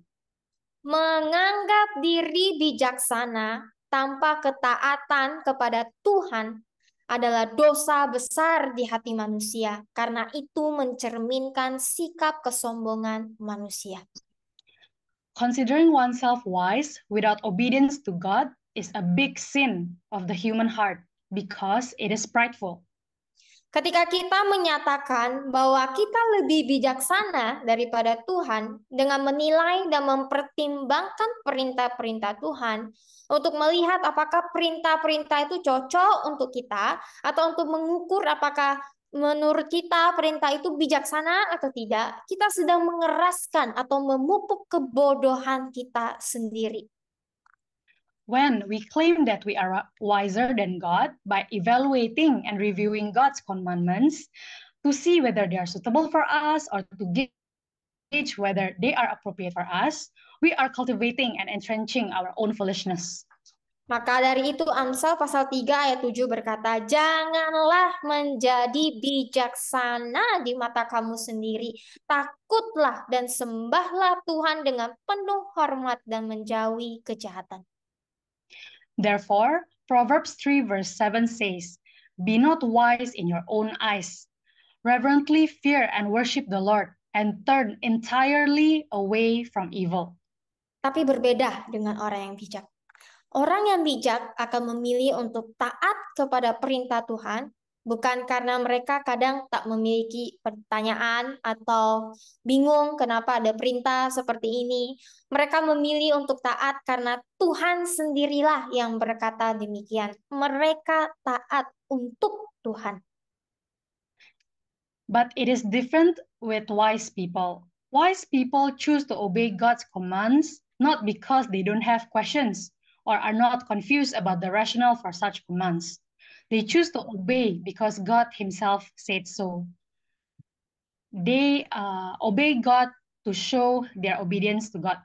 Menganggap diri bijaksana tanpa ketaatan kepada Tuhan adalah dosa besar di hati manusia, karena itu mencerminkan sikap kesombongan manusia. Considering oneself wise without obedience to God is a big sin of the human heart because it is prideful. Ketika kita menyatakan bahwa kita lebih bijaksana daripada Tuhan dengan menilai dan mempertimbangkan perintah-perintah Tuhan untuk melihat apakah perintah-perintah itu cocok untuk kita atau untuk mengukur apakah menurut kita perintah itu bijaksana atau tidak, kita sedang mengeraskan atau memupuk kebodohan kita sendiri. When we claim that we are wiser than God by evaluating and reviewing God's commandments to see whether they are suitable for us or to gauge whether they are appropriate for us, we are cultivating and entrenching our own foolishness. Maka dari itu Amsal pasal 3 ayat 7 berkata, janganlah menjadi bijaksana di mata kamu sendiri. Takutlah dan sembahlah Tuhan dengan penuh hormat dan menjauhi kejahatan. Therefore, Proverbs 3 verse 7 says, be not wise in your own eyes. Reverently fear and worship the Lord and turn entirely away from evil. Tapi berbeda dengan orang yang bijak. Orang yang bijak akan memilih untuk taat kepada perintah Tuhan, bukan karena mereka kadang tak memiliki pertanyaan atau bingung kenapa ada perintah seperti ini. Mereka memilih untuk taat karena Tuhan sendirilah yang berkata demikian. Mereka taat untuk Tuhan. But it is different with wise people. Wise people choose to obey God's commands not because they don't have questions or are not confused about the rationale for such commands. They choose to obey because God Himself said so. They obey God to show their obedience to God.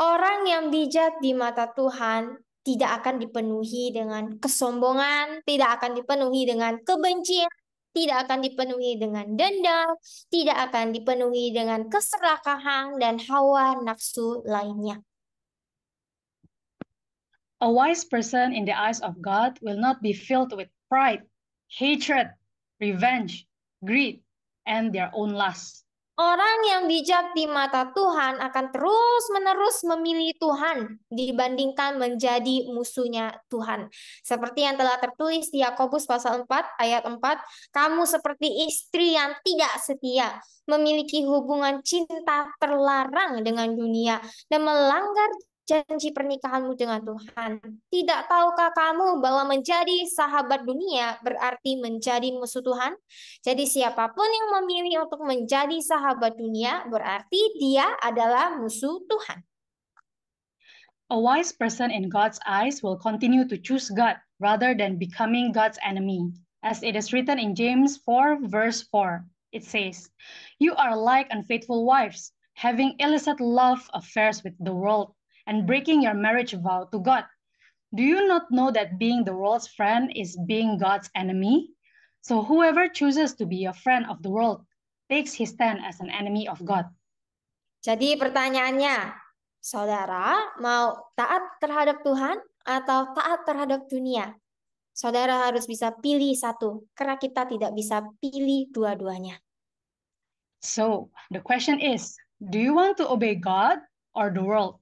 Orang yang bijak di mata Tuhan tidak akan dipenuhi dengan kesombongan, tidak akan dipenuhi dengan kebencian, tidak akan dipenuhi dengan dendam, tidak akan dipenuhi dengan keserakahan dan hawa nafsu lainnya. A wise person in the eyes of God will not be filled with pride, hatred, revenge, greed, and their own lusts. Orang yang bijak di mata Tuhan akan terus-menerus memilih Tuhan dibandingkan menjadi musuhnya Tuhan. Seperti yang telah tertulis di Yakobus pasal 4 ayat 4, kamu seperti istri yang tidak setia, memiliki hubungan cinta terlarang dengan dunia dan melanggar janji pernikahanmu dengan Tuhan. Tidak tahukah kamu bahwa menjadi sahabat dunia berarti menjadi musuh Tuhan? Jadi siapapun yang memilih untuk menjadi sahabat dunia berarti dia adalah musuh Tuhan. A wise person in God's eyes will continue to choose God rather than becoming God's enemy. As it is written in James 4 verse 4, it says, you are like unfaithful wives, having illicit love affairs with the world and breaking your marriage vow to God. Do you not know that being the world's friend is being God's enemy? So whoever chooses to be a friend of the world takes his stand as an enemy of God. Jadi pertanyaannya, saudara mau taat terhadap Tuhan atau taat terhadap dunia? Saudara harus bisa pilih satu, karena kita tidak bisa pilih dua-duanya. So the question is, do you want to obey God or the world?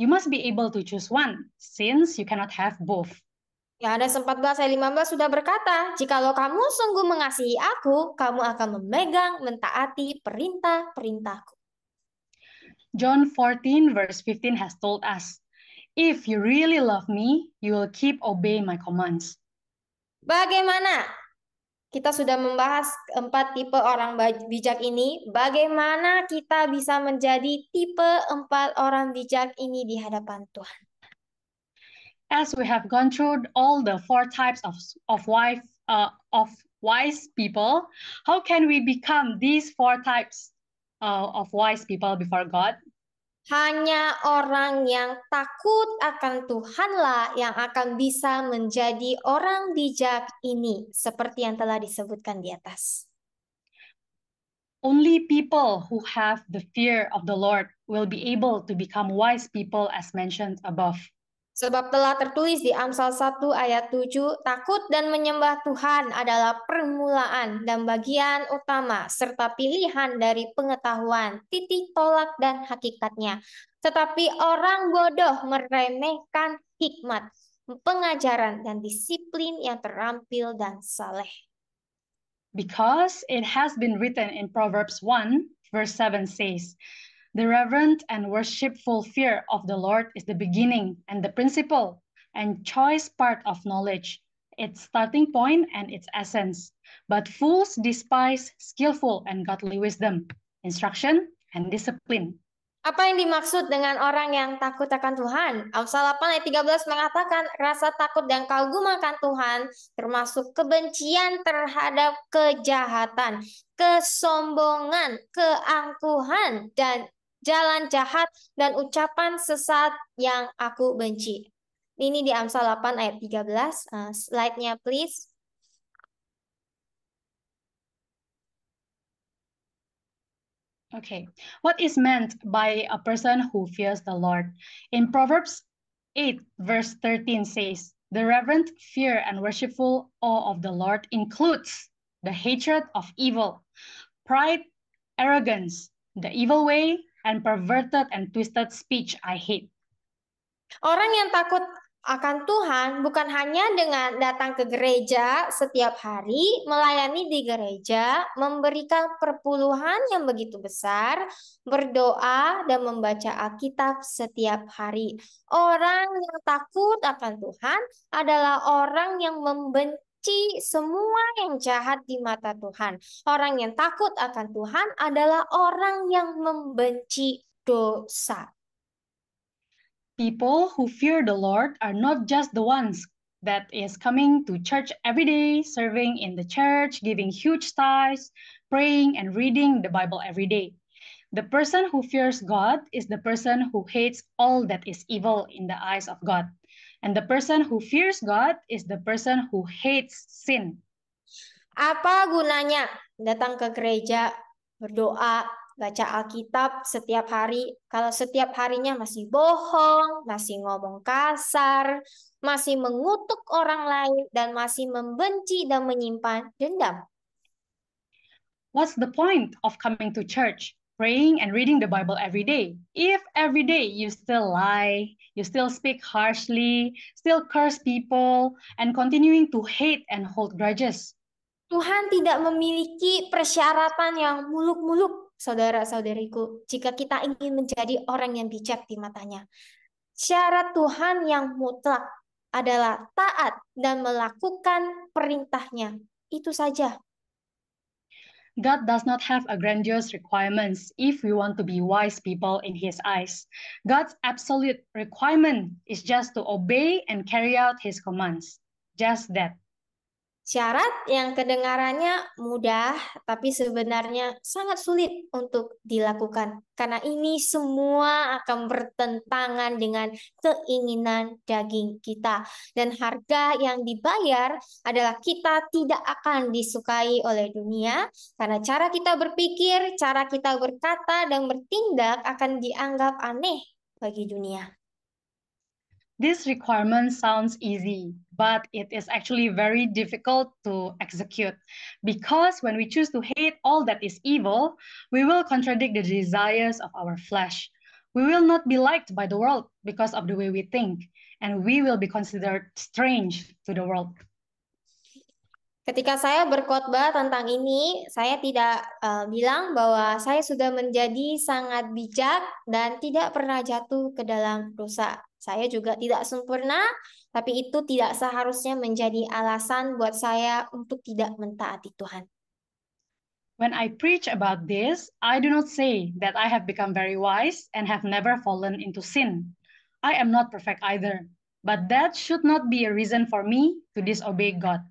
You must be able to choose one, since you cannot have both. Yohanes 14 ayat 15 sudah berkata, jikalau kamu sungguh mengasihi aku, kamu akan memegang, mentaati perintah-perintahku. John 14 verse 15 has told us, if you really love me, you will keep obeying my commands. Bagaimana? Kita sudah membahas 4 tipe orang bijak ini. Bagaimana kita bisa menjadi tipe 4 orang bijak ini di hadapan Tuhan? As we have gone through all the 4 types of wise people, how can we become these 4 types of wise people before God? Hanya orang yang takut akan Tuhanlah yang akan bisa menjadi orang bijak ini, seperti yang telah disebutkan di atas. Only people who have the fear of the Lord will be able to become wise people as mentioned above. Sebab telah tertulis di Amsal 1 ayat 7, takut dan menyembah Tuhan adalah permulaan dan bagian utama serta pilihan dari pengetahuan, titik tolak dan hakikatnya. Tetapi orang bodoh meremehkan hikmat, pengajaran dan disiplin yang terampil dan saleh. Because it has been written in Proverbs 1, verse 7 says, "The reverent and worshipful fear of the Lord is the beginning and the principle and choice part of knowledge, its starting point and its essence. But fools despise skillful and godly wisdom, instruction, and discipline." Apa yang dimaksud dengan orang yang takut akan Tuhan? Amsal 8 ayat 13 mengatakan rasa takut dan kagum akan Tuhan termasuk kebencian terhadap kejahatan, kesombongan, keangkuhan, dan jalan jahat dan ucapan sesat yang aku benci. Ini di Amsal 8 ayat 13. Slide-nya please. Okay, what is meant by a person who fears the Lord? In Proverbs 8, verse 13 says, "The reverent fear and worshipful awe of the Lord includes the hatred of evil, pride, arrogance, the evil way, and perverted and twisted speech I hate." Orang yang takut akan Tuhan bukan hanya dengan datang ke gereja setiap hari, melayani di gereja, memberikan perpuluhan yang begitu besar, berdoa, dan membaca Alkitab setiap hari. Orang yang takut akan Tuhan adalah orang yang membenci semua yang jahat di mata Tuhan. Orang yang takut akan Tuhan adalah orang yang membenci dosa. People who fear the Lord are not just the ones that is coming to church every day, serving in the church, giving huge tithes, praying and reading the Bible every day. The person who fears God is the person who hates all that is evil in the eyes of God. And the person who fears God is the person who hates sin. Apa gunanya datang ke gereja, berdoa, baca Alkitab setiap hari, kalau setiap harinya masih bohong, masih ngomong kasar, masih mengutuk orang lain, dan masih membenci dan menyimpan dendam? What's the point of coming to church, praying and reading the Bible every day, if every day you still lie, you still speak harshly, still curse people, and continuing to hate and hold grudges? Tuhan tidak memiliki persyaratan yang muluk-muluk, saudara-saudariku, jika kita ingin menjadi orang yang bijak di matanya. Syarat Tuhan yang mutlak adalah taat dan melakukan perintahnya. Itu saja. God does not have a grandiose requirements if we want to be wise people in his eyes. God's absolute requirement is just to obey and carry out his commands. Just that. Syarat yang kedengarannya mudah, tapi sebenarnya sangat sulit untuk dilakukan. Karena ini semua akan bertentangan dengan keinginan daging kita. Dan harga yang dibayar adalah kita tidak akan disukai oleh dunia. Karena cara kita berpikir, cara kita berkata, dan bertindak akan dianggap aneh bagi dunia. This requirement sounds easy, but it is actually very difficult to execute because when we choose to hate all that is evil, we will contradict the desires of our flesh. We will not be liked by the world because of the way we think, and we will be considered strange to the world. Ketika saya berkhotbah tentang ini, saya tidak bilang bahwa saya sudah menjadi sangat bijak dan tidak pernah jatuh ke dalam dosa. Saya juga tidak sempurna, tapi itu tidak seharusnya menjadi alasan buat saya untuk tidak mentaati Tuhan. When I preach about this, I do not say that I have become very wise and have never fallen into sin. I am not perfect either, but that should not be a reason for me to disobey God.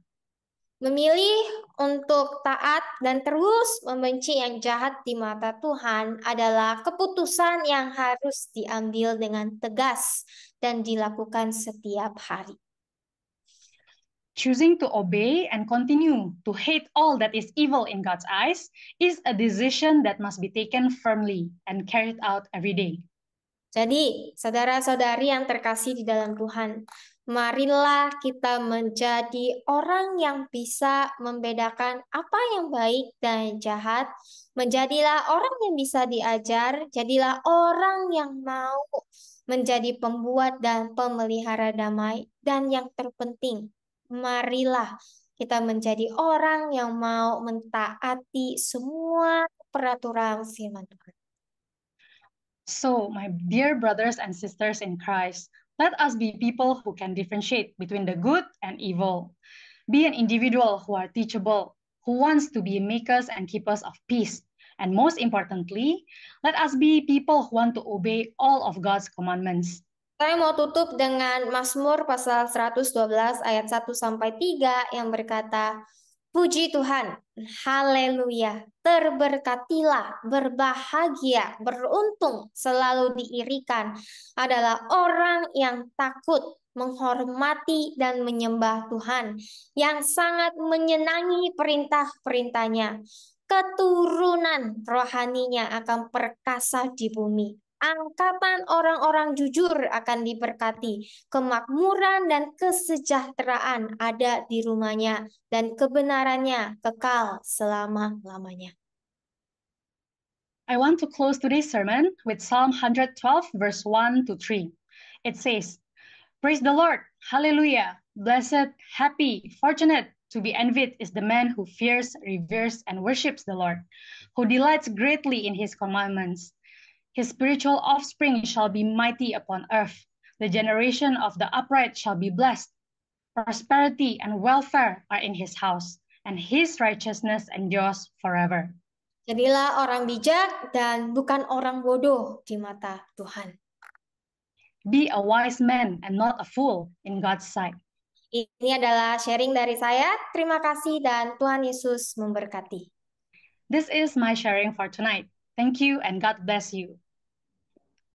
Memilih untuk taat dan terus membenci yang jahat di mata Tuhan adalah keputusan yang harus diambil dengan tegas dan dilakukan setiap hari. Choosing to obey and continue to hate all that is evil in God's eyes is a decision that must be taken firmly and carried out every day. Jadi, saudara-saudari yang terkasih di dalam Tuhan, marilah kita menjadi orang yang bisa membedakan apa yang baik dan jahat. Menjadilah orang yang bisa diajar, jadilah orang yang mau menjadi pembuat dan pemelihara damai. Dan yang terpenting, marilah Kita menjadi orang yang mau mentaati semua peraturan firman Tuhan. So, my dear brothers and sisters in Christ, let us be people who can differentiate between the good and evil. Be an individual who are teachable, who wants to be makers and keepers of peace. And most importantly, let us be people who want to obey all of God's commandments. Saya mau tutup dengan Mazmur pasal 112 ayat 1 sampai 3 yang berkata, Puji Tuhan, haleluya, terberkatilah, berbahagia, beruntung, selalu diirikan adalah orang yang takut, menghormati dan menyembah Tuhan, yang sangat menyenangi perintah-perintahnya. Keturunan rohaninya akan perkasa di bumi. Angkatan orang-orang jujur akan diberkati, kemakmuran dan kesejahteraan ada di rumahnya, dan kebenarannya kekal selama-lamanya. I want to close today's sermon with Psalm 112, verse 1 to 3. It says, Praise the Lord, hallelujah, blessed, happy, fortunate, to be envied is the man who fears, reveres, and worships the Lord, who delights greatly in his commandments. His spiritual offspring shall be mighty upon earth. The generation of the upright shall be blessed. Prosperity and welfare are in his house, and his righteousness endures forever. Jadilah orang bijak dan bukan orang bodoh di mata Tuhan. Be a wise man and not a fool in God's sight. Ini adalah sharing dari saya. Terima kasih dan Tuhan Yesus memberkati. This is my sharing for tonight. Thank you and God bless you.